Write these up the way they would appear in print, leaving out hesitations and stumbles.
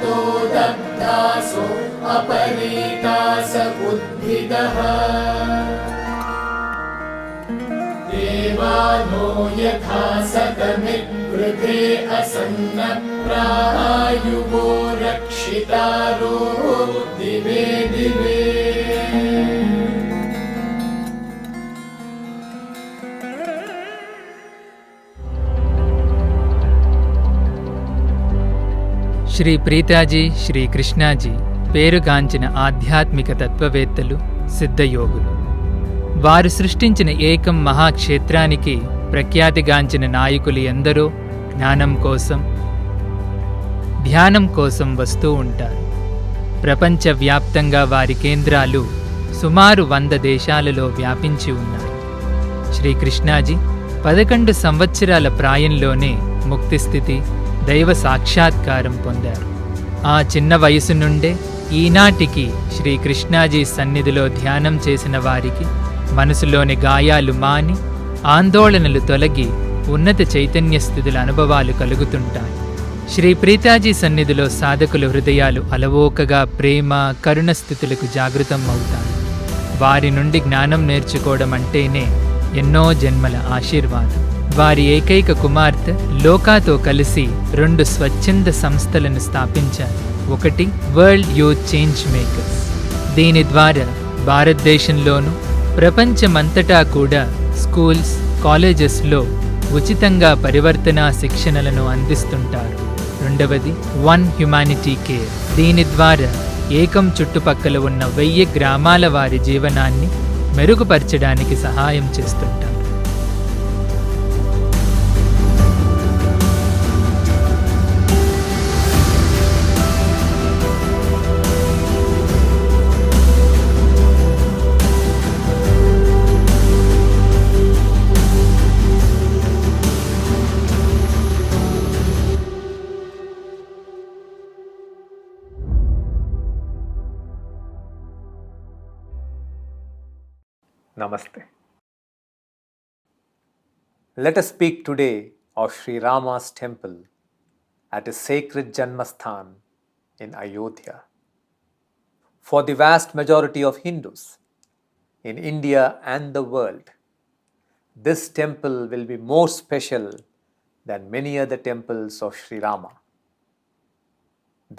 ततो दग्धासो अपरीतास उद्भिदः देवानो यथा सतमिवृते असन्न प्रायुवो रक्षितारो दिवे दिवे శ్రీ ప్రీతాజీ, శ్రీ కృష్ణాజీ పేరుగాంచిన ఆధ్యాత్మిక తత్వవేత్తలు, సిద్ధయోగులు. వారు సృష్టించిన ఏకం మహాక్షేత్రానికి ప్రఖ్యాతిగాంచిన నాయకులు ఎందరో జ్ఞానం కోసం, ధ్యానం కోసం వస్తూ ఉంటారు. ప్రపంచవ్యాప్తంగా వారి కేంద్రాలు సుమారు 100 దేశాలలో వ్యాపించి ఉన్నాయి. శ్రీకృష్ణాజీ 11 సంవత్సరాల ప్రాయంలోనే ముక్తిస్థితి, దైవ సాక్షాత్కారం పొందారు. ఆ చిన్న వయసు నుండే ఈనాటికి శ్రీకృష్ణాజీ సన్నిధిలో ధ్యానం చేసిన వారికి మనసులోని గాయాలు మాని, ఆందోళనలు తొలగి ఉన్నత చైతన్య స్థితుల అనుభవాలు కలుగుతుంటాయి. శ్రీ ప్రీతాజీ సన్నిధిలో సాధకుల హృదయాలు అలవోకగా ప్రేమ, కరుణ స్థితులకు జాగృతం అవుతాయి. వారి నుండి జ్ఞానం నేర్చుకోవడం అంటేనే ఎన్నో జన్మల ఆశీర్వాదం. వారి ఏకైక కుమార్తె లోకాతో కలిసి 2 స్వచ్ఛంద సంస్థలను స్థాపించారు. ఒకటి వరల్డ్ యూత్ చేంజ్ మేకర్స్. దీని ద్వారా భారతదేశంలోనూ ప్రపంచమంతటా కూడా స్కూల్స్, కాలేజెస్లో ఉచితంగా పరివర్తనా శిక్షణలను అందిస్తుంటారు. రెండవది వన్ హ్యుమానిటీ కేర్. దీని ద్వారా ఏకం చుట్టుపక్కల ఉన్న 1000 గ్రామాల వారి జీవనాన్ని మెరుగుపరచడానికి సహాయం చేస్తుంటారు. Namaste. Let us speak today of Sri Rama's temple at his sacred Janmasthan in Ayodhya. For the vast majority of Hindus in India and the world, this temple will be more special than many other temples of Sri Rama.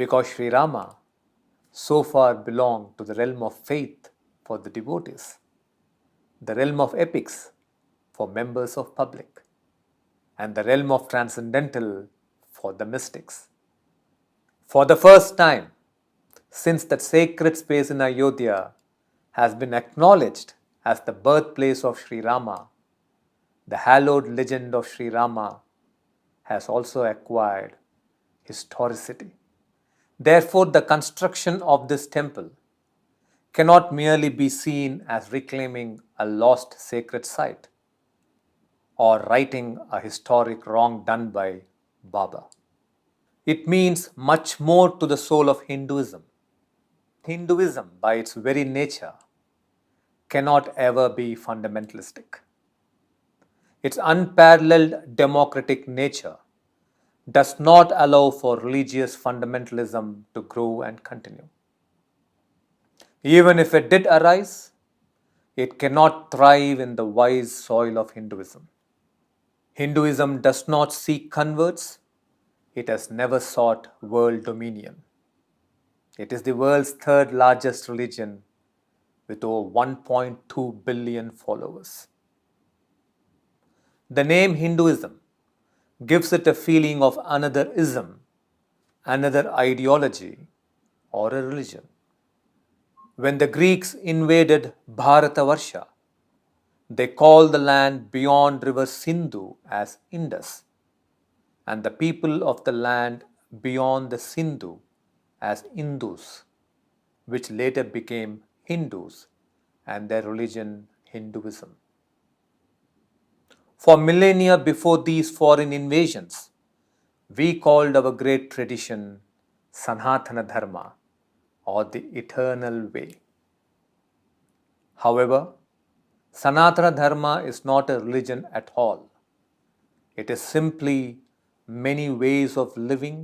Because Sri Rama so far belonged to the realm of faith for the devotees, the realm of epics for members of public, and the realm of transcendental for the mystics. For the first time, since that sacred space in Ayodhya has been acknowledged as the birthplace of Sri Rama, the hallowed legend of Sri Rama has also acquired historicity. Therefore, the construction of this temple cannot merely be seen as reclaiming a lost sacred site or righting a historic wrong done by Baba. It means much more to the soul of Hinduism. Hinduism, by its very nature, cannot ever be fundamentalistic. Its unparalleled democratic nature does not allow for religious fundamentalism to grow and continue. Even if it did arise, it cannot thrive in the wise soil of Hinduism. Hinduism does not seek converts. It has never sought world dominion. It is the world's 3rd largest religion with over 1.2 billion followers. The name Hinduism gives it a feeling of another ism, another ideology, or a religion. When the Greeks invaded Bharatavarsha, they called the land beyond river Sindhu as Indus, and the people of the land beyond the Sindhu as Indus, which later became Hindus and their religion Hinduism. For millennia before these foreign invasions, we called our great tradition Sanatana Dharma, or the eternal way. However, Sanatana Dharma is not a religion at all. It is simply many ways of living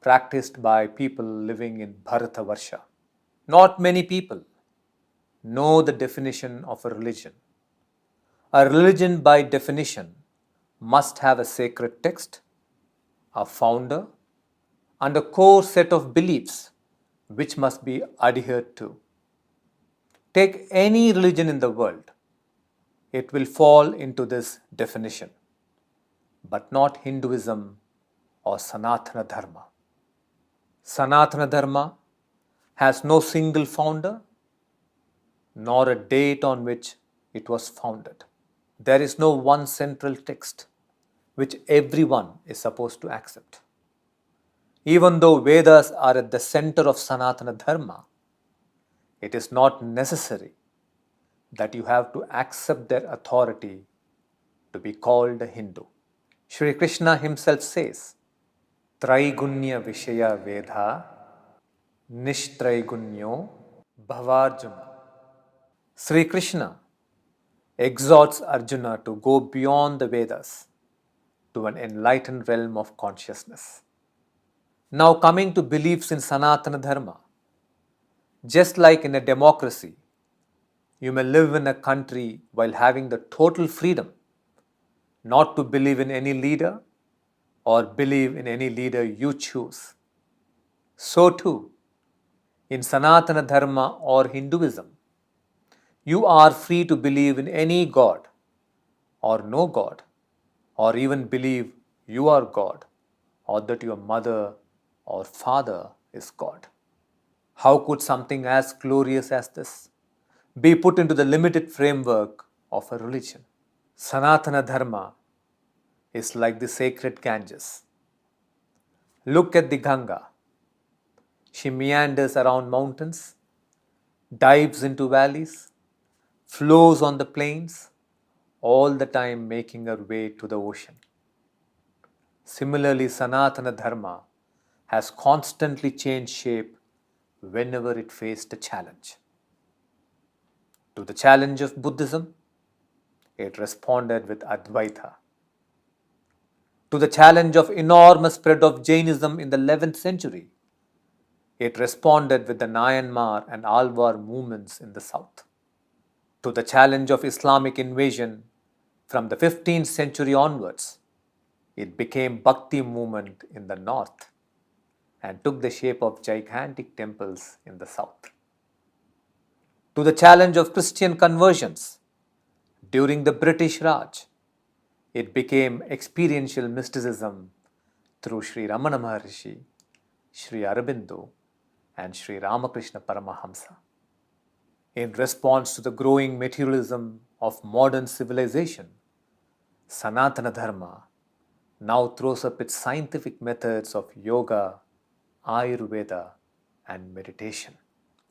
practiced by people living in Bharatavarsha. Not many people know the definition of a religion. A religion, by definition, must have a sacred text, a founder, and a core set of beliefs which must be adhered to. Take any religion in the world, it will fall into this definition, but not Hinduism or Sanatana Dharma. Sanatana Dharma has no single founder, nor a date on which it was founded. There is no one central text which everyone is supposed to accept. Even though Vedas are at the center of Sanatana Dharma, it is not necessary that you have to accept their authority to be called a Hindu. Shri Krishna himself says, Traigunya Vishaya Vedha Nishtraigunya Bhavarjuna. Sri Krishna exhorts Arjuna to go beyond the Vedas to an enlightened realm of consciousness. Now, coming to beliefs in Sanatana Dharma, just like in a democracy, you may live in a country while having the total freedom not to believe in any leader or believe in any leader you choose. So too, in Sanatana Dharma or Hinduism, you are free to believe in any god or no god, or even believe you are God, or that your mother or father is God. How could something as glorious as this be put into the limited framework of a religion? Sanatana Dharma is like the sacred Ganges. Look at the Ganga. She meanders around mountains, dives into valleys, flows on the plains, all the time making her way to the ocean. Similarly, Sanatana Dharma has constantly changed shape whenever it faced a challenge. To the challenge of Buddhism, it responded with Advaita. To the challenge of enormous spread of Jainism in the 11th century, it responded with the Nayanmar and Alvar movements in the south. To the challenge of Islamic invasion from the 15th century onwards, it became Bhakti movement in the north and took the shape of gigantic temples in the south. To the challenge of Christian conversions during the British Raj, it became experiential mysticism through Sri Ramana Maharishi, Sri Aurobindo, and Sri Ramakrishna Paramahamsa. In response to the growing materialism of modern civilization, Sanatana Dharma now throws up its scientific methods of yoga, Ayurveda, and meditation.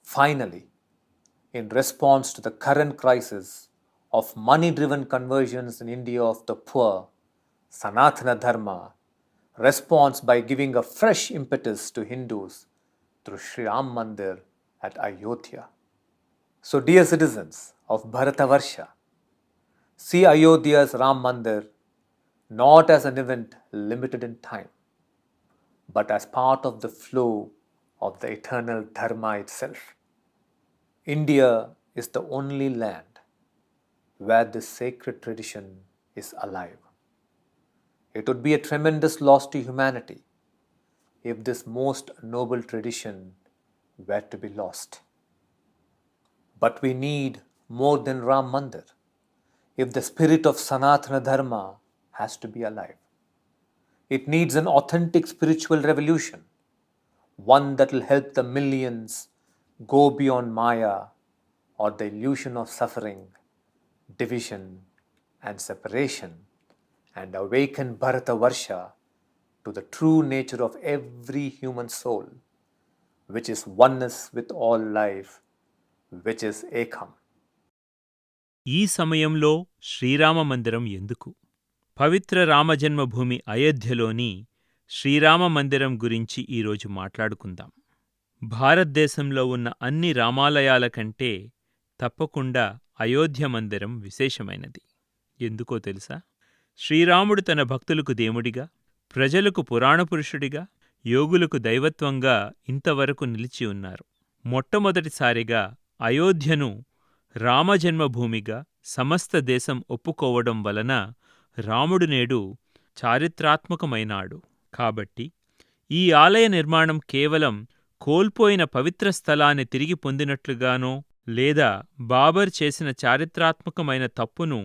Finally, in response to the current crisis of money-driven conversions in India of the poor, Sanatana Dharma responds by giving a fresh impetus to Hindus through Sri Ram Mandir at Ayodhya. So, dear citizens of Bharatavarsha, see Ayodhya's Ram Mandir not as an event limited in time, but as part of the flow of the eternal Dharma itself. India is the only land where this sacred tradition is alive. It would be a tremendous loss to humanity if this most noble tradition were to be lost. But we need more than Ram Mandir if the spirit of Sanatana Dharma has to be alive. It needs an authentic spiritual revolution, one that will help the millions go beyond Maya or the illusion of suffering, division, and separation, and awaken Bharatavarsha to the true nature of every human soul, which is oneness with all life, which is Ekam. ఈ సమయంలో శ్రీరామ మందిరం ఎందుకు? పవిత్ర రామజన్మభూమి అయోధ్యలోని శ్రీరామ మందిరం గురించి ఈరోజు మాట్లాడుకుందాం. భారతదేశంలో ఉన్న అన్ని రామాలయాల కంటే తప్పకుండా అయోధ్య మందిరం విశేషమైనది. ఎందుకో తెలుసా? శ్రీరాముడు తన భక్తులకు దేవుడిగా, ప్రజలకు పురాణపురుషుడిగా, యోగులకు దైవత్వంగా ఇంతవరకు నిలిచి ఉన్నారు. మొట్టమొదటిసారిగా అయోధ్యను రామజన్మభూమిగా సమస్త దేశం ఒప్పుకోవడం వలన రాముడు నేడు చారిత్రాత్మకమైనాడు. కాబట్టి ఈ ఆలయ నిర్మాణం కేవలం కోల్పోయిన పవిత్ర స్థలాన్ని తిరిగి పొందినట్లుగానో లేదా బాబర్ చేసిన చారిత్రాత్మకమైన తప్పును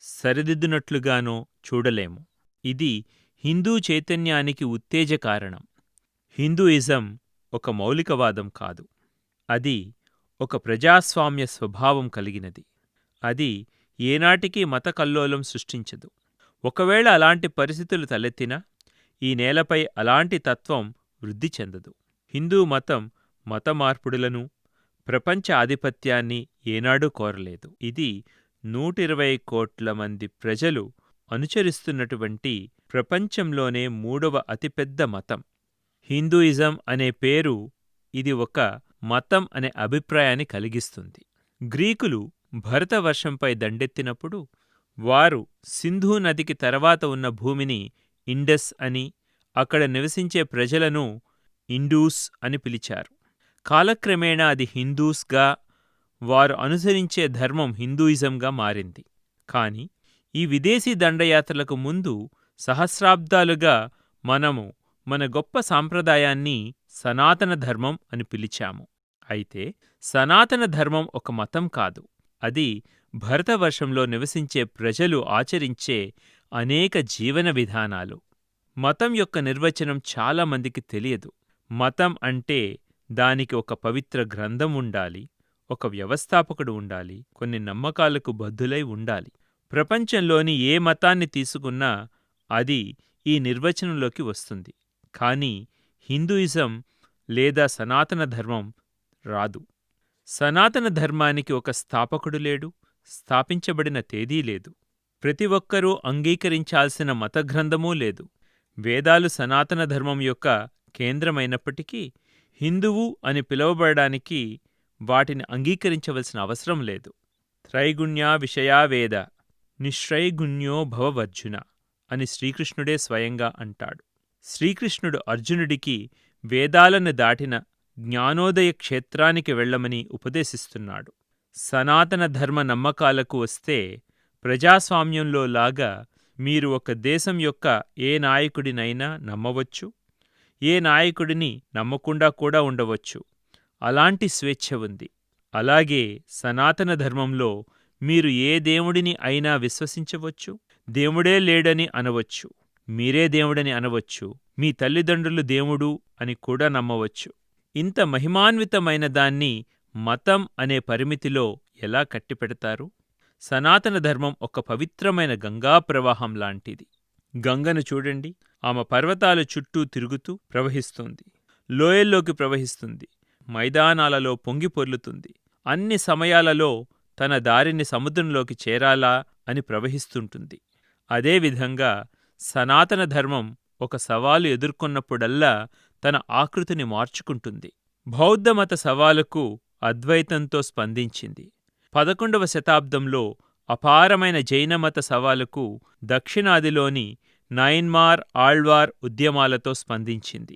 సరిదిద్దునట్లుగానో చూడలేము. ఇది హిందూ చైతన్యానికి ఉత్తేజ కారణం. హిందూయిజం ఒక మౌలికవాదం కాదు. అది ఒక ప్రజాస్వామ్య స్వభావం కలిగినది. అది ఏనాటికీ మత కల్లోలం సృష్టించదు. ఒకవేళ అలాంటి పరిస్థితులు తలెత్తినా ఈ నేలపై అలాంటి తత్వం వృద్ధి చెందదు. హిందూ మతం మత మార్పుడులను, ప్రపంచ ఆధిపత్యాన్ని ఏనాడూ కోరలేదు. ఇది 120 కోట్ల మంది ప్రజలు అనుసరిస్తున్నటువంటి ప్రపంచంలోనే 3వ అతిపెద్ద మతం. హిందూయిజం అనే పేరు ఇది ఒక మతం అనే అభిప్రాయాన్ని కలిగిస్తుంది. గ్రీకులు భరతవర్షంపై దండెత్తినప్పుడు వారు సింధూ నదికి తర్వాత ఉన్న భూమిని ఇండస్ అని, అక్కడ నివసించే ప్రజలను ఇండూస్ అని పిలిచారు. కాలక్రమేణా అది హిందూస్గా, వారు అనుసరించే ధర్మం హిందూయిజంగా మారింది. కాని ఈ విదేశీ దండయాత్రలకు ముందు సహస్రాబ్దాలుగా మనము మన గొప్ప సాంప్రదాయాన్ని సనాతన ధర్మం అని పిలిచాము. అయితే సనాతన ధర్మం ఒక మతం కాదు. అది భరతవర్షంలో నివసించే ప్రజలు ఆచరించే అనేక జీవన విధానాలు. మతం యొక్క నిర్వచనం చాలామందికి తెలియదు. మతం అంటే దానికి ఒక పవిత్ర గ్రంథం ఉండాలి, ఒక వ్యవస్థాపకుడు ఉండాలి, కొన్ని నమ్మకాలకు బద్ధులై ఉండాలి. ప్రపంచంలోని ఏ మతాన్ని తీసుకున్నా అది ఈ నిర్వచనంలోకి వస్తుంది. కానీ హిందూయిజం లేదా సనాతన ధర్మం రాదు. సనాతన ధర్మానికి ఒక స్థాపకుడు లేడు, స్థాపించబడిన తేదీ లేదు. ప్రతి ఒక్కరూ అంగీకరించాల్సిన మతగ్రంథమూ లేదు. వేదాలు సనాతన ధర్మం యొక్క కేంద్రమైనప్పటికీ హిందువు అని పిలువబడడానికి వాటిని అంగీకరించవలసిన అవసరం లేదు. త్రైగుణ్యా విషయా వేద నిశ్రైగుణ్యో భవవర్జున అని శ్రీకృష్ణుడే స్వయంగా అంటాడు. శ్రీకృష్ణుడు అర్జునుడికి వేదాలను దాటిన జ్ఞానోదయ క్షేత్రానికి వెళ్ళమని ఉపదేశిస్తున్నాడు. సనాతన ధర్మ నమ్మకాలకు వస్తే ప్రజాస్వామ్యంలో లాగా మీరు ఒక దేశం యొక్క ఏ నాయకుడినైనా నమ్మవచ్చు, ఏ నాయకుడిని నమ్మకుండా కూడా ఉండవచ్చు. అలాంటి స్వేచ్ఛ ఉంది. అలాగే సనాతన ధర్మంలో మీరు ఏ దేవుడిని అయినా విశ్వసించవచ్చు, దేవుడే లేడని అనవచ్చు, మీరే దేవుడని అనవచ్చు, మీ తల్లిదండ్రులు దేవుడు అని కూడా నమ్మవచ్చు. ఇంత మహిమాన్వితమైన దాన్ని మతం అనే పరిమితిలో ఎలా కట్టిపెడతారు? సనాతన ధర్మం ఒక పవిత్రమైన గంగా ప్రవాహం లాంటిది. గంగను చూడండి, ఆమె పర్వతాల చుట్టూ తిరుగుతూ ప్రవహిస్తుంది, లోయల్లోకి ప్రవహిస్తుంది, మైదానాలలో పొంగి పొర్లుతుంది. అన్ని సమయాలలో తన దారిని సముద్రంలోకి చేరాలా అని ప్రవహిస్తుంటుంది. అదేవిధంగా సనాతన ధర్మం ఒక సవాలు ఎదుర్కొన్నప్పుడల్లా తన ఆకృతిని మార్చుకుంటుంది. బౌద్ధమత సవాలుకు అద్వైతంతో స్పందించింది. 11వ శతాబ్దంలో అపారమైన జైనమత సవాలుకు దక్షిణాదిలోని నైన్మార్, ఆళ్వార్ ఉద్యమాలతో స్పందించింది.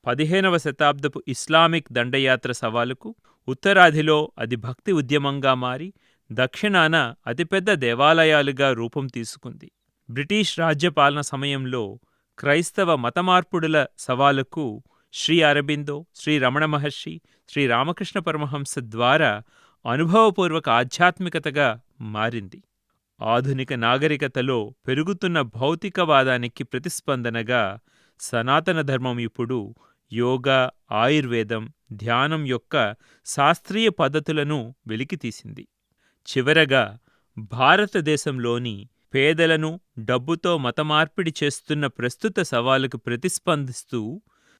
15వ శతాబ్దపు ఇస్లామిక్ దండయాత్ర సవాలుకు ఉత్తరాదిలో అది భక్తి ఉద్యమంగా మారి దక్షిణాన అతిపెద్ద దేవాలయాలుగా రూపం తీసుకుంది. బ్రిటిష్ రాజ్యపాలన సమయంలో క్రైస్తవ మతమార్పుడుల సవాలుకు శ్రీ అరబిందో, శ్రీ రమణ మహర్షి, శ్రీ రామకృష్ణ పరమహంస ద్వారా అనుభవపూర్వక ఆధ్యాత్మికతగా మారింది. ఆధునిక నాగరికతలో పెరుగుతున్న భౌతికవాదానికి ప్రతిస్పందనగా సనాతన ధర్మం ఇప్పుడు యోగా, ఆయుర్వేదం, ధ్యానం యొక్క శాస్త్రీయ పద్ధతులను వెలికితీసింది. చివరగా భారతదేశంలోని పేదలను డబ్బుతో మతమార్పిడి చేస్తున్న ప్రస్తుత సవాలుకు ప్రతిస్పందిస్తూ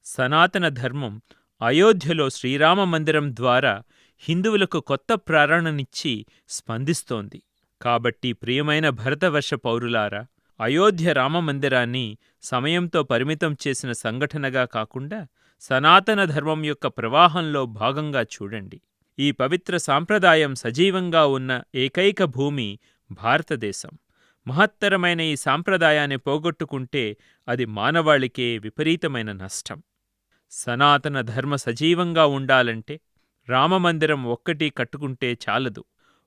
సనాతన ధర్మం అయోధ్యలో శ్రీరామ మందిరం ద్వారా హిందువులకు కొత్త ప్రేరణనిచ్చి స్పందిస్తోంది. కాబట్టి ప్రియమైన భరతవర్ష పౌరులారా, అయోధ్య రామమందిరాన్ని సమయంతో పరిమితం చేసిన సంఘటనగా కాకుండా సనాతన ధర్మం యొక్క ప్రవాహంలో భాగంగా చూడండి. ఈ పవిత్ర సాంప్రదాయం సజీవంగా ఉన్న ఏకైక భూమి భారతదేశం. మహత్తరమైన ఈ సాంప్రదాయాన్ని పోగొట్టుకుంటే అది మానవాళికే విపరీతమైన నష్టం. సనాతన ధర్మ సజీవంగా ఉండాలంటే రామమందిరం ఒక్కటి కట్టుకుంటే చాలదు.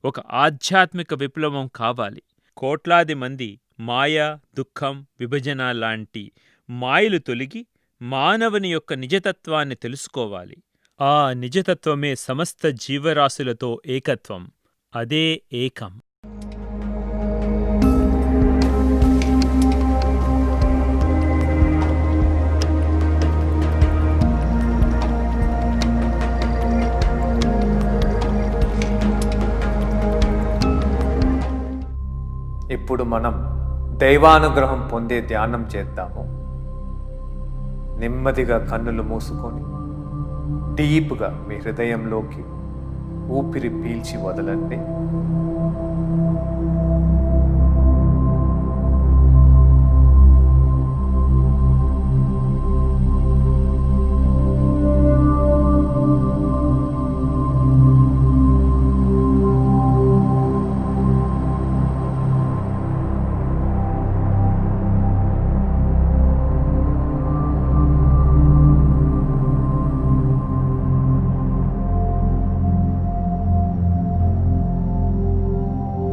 ఒక ఆధ్యాత్మిక విప్లవం కావాలి. కోట్లాది మంది మాయ, దుఃఖం, విభజన లాంటి మాయలు తొలగి మానవుని యొక్క నిజతత్వాన్ని తెలుసుకోవాలి. ఆ నిజతత్వమే సమస్త జీవరాశులతో ఏకత్వం. అదే ఏకం. ఇప్పుడు మనం దైవానుగ్రహం పొందే ధ్యానం చేద్దాము. నెమ్మదిగా కన్నులు మూసుకొని డీప్గా మీ హృదయంలోకి ఊపిరి పీల్చి వదలండి.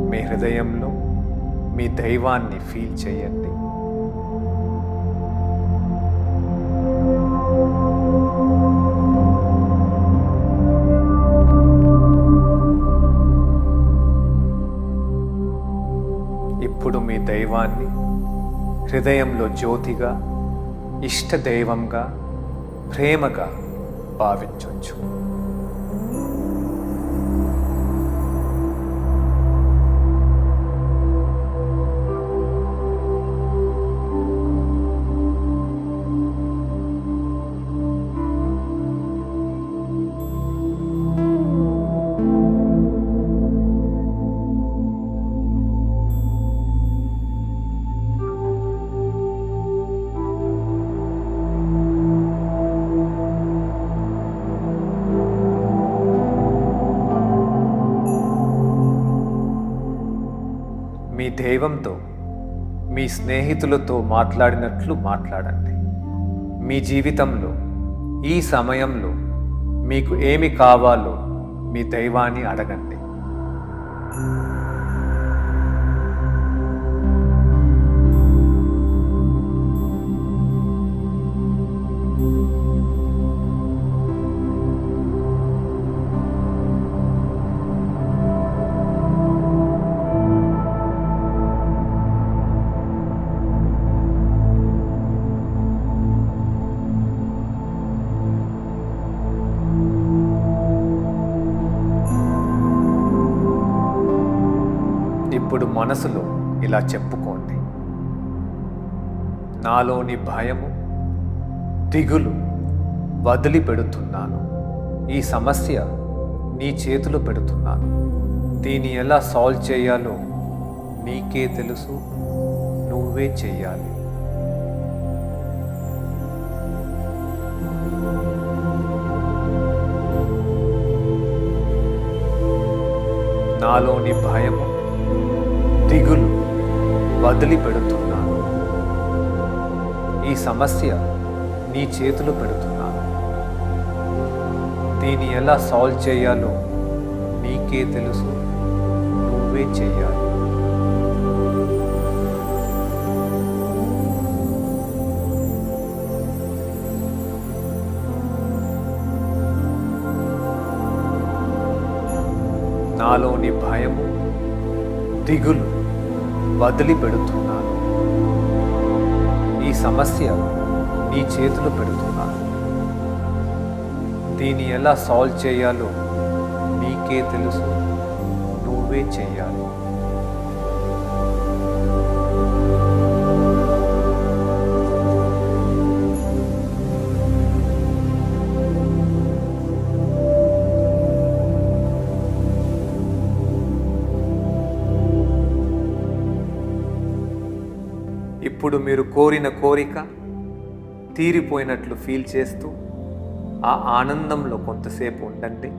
మీ హృదయంలో మీ దైవాన్ని ఫీల్ చేయండి. ఇప్పుడు మీ దైవాన్ని హృదయంలో జ్యోతిగా, ఇష్ట దైవంగా, ప్రేమగా భావించవచ్చు. మీ దైవంతో, మీ స్నేహితులతో మాట్లాడినట్లు మాట్లాడండి. మీ జీవితంలో ఈ సమయంలో మీకు ఏమి కావాలో మీ దైవాన్ని అడగండి. ఇప్పుడు మనసులో ఇలా చెప్పుకోండి: నాలోని భయము, దిగులు వదిలిపెడుతున్నాను. ఈ సమస్య నీ చేతిలో పెడుతున్నాను. దీన్ని ఎలా సాల్వ్ చేయాలో నీకే తెలుసు, నువ్వే చెయ్యాలి. నాలోని భయము, దిగులు వదిలిపెడుతున్నాను. ఈ సమస్య నీ చేతిలో పెడుతున్నాను. దీన్ని ఎలా సాల్వ్ చేయాలో నీకే తెలుసు, నువ్వే చెయ్యాలి. నాలోని భయము, దిగులు వదిలిపెడుతున్నాను. ఈ సమస్య నీ చేతిలో పెడుతున్నాను. దీన్ని ఎలా సాల్వ్ చేయాలో నీకే తెలుసు, నువ్వే చెయ్యాలి. ఇప్పుడు మీరు కోరిన కోరిక తీరిపోయినట్లు ఫీల్ చేస్తూ ఆ ఆనందంలో కొంతసేపు ఉండండి.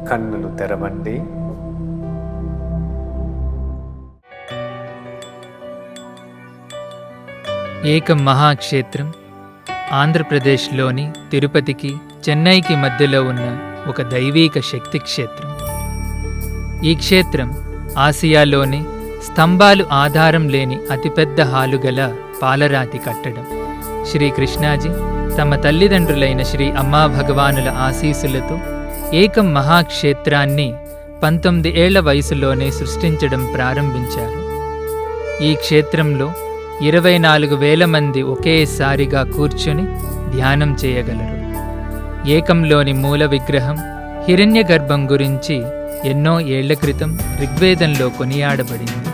కన్నులు తెరవండి. ఏకం మహాక్షేత్రం ఆంధ్రప్రదేశ్లోని తిరుపతికి, చెన్నైకి మధ్యలో ఉన్న ఒక దైవీక శక్తి క్షేత్రం. ఈ క్షేత్రం ఆసియాలోని స్తంభాలు ఆధారం లేని అతిపెద్ద హాలుగల పాలరాతి కట్టడం. శ్రీకృష్ణాజీ తమ తల్లిదండ్రులైన శ్రీ అమ్మా భగవానుల ఆశీస్సులతో ఏకం మహాక్షేత్రాన్ని 19 ఏళ్ల వయసులోనే సృష్టించడం ప్రారంభించారు. ఈ క్షేత్రంలో 24,000 మంది ఒకేసారిగా కూర్చుని ధ్యానం చేయగలరు. ఏకంలోని మూల విగ్రహం హిరణ్యగర్భం గురించి ఎన్నో ఏళ్ల క్రితం ఋగ్వేదంలో కొనియాడబడింది.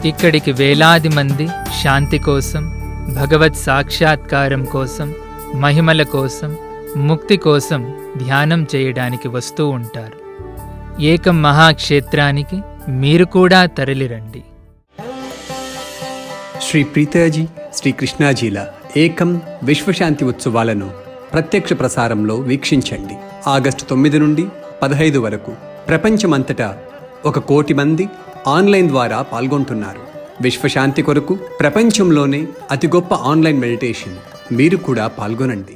ఇక్కడికి వేలాది మంది శాంతి కోసం, భగవత్ సాక్షాత్కారం కోసం, మహిమల కోసం, ముక్తి కోసం ధ్యానం చేయడానికి వస్తూ ఉంటారు. ఏకం మహాక్షేత్రానికి మీరు కూడా తరలిరండి. శ్రీ ప్రీతయాజీ, శ్రీ కృష్ణాజీల ఏకం విశ్వశాంతి ఉత్సవాలను ప్రత్యక్ష ప్రసారంలో వీక్షించండి. ఆగస్టు 9 నుండి 15 వరకు ప్రపంచమంతటా 1 కోటి మంది ఆన్లైన్ ద్వారా పాల్గొంటున్నారు. విశ్వశాంతి కొరకు ప్రపంచంలోనే అతి గొప్ప ఆన్లైన్ మెడిటేషన్. మీరు కూడా పాల్గొనండి.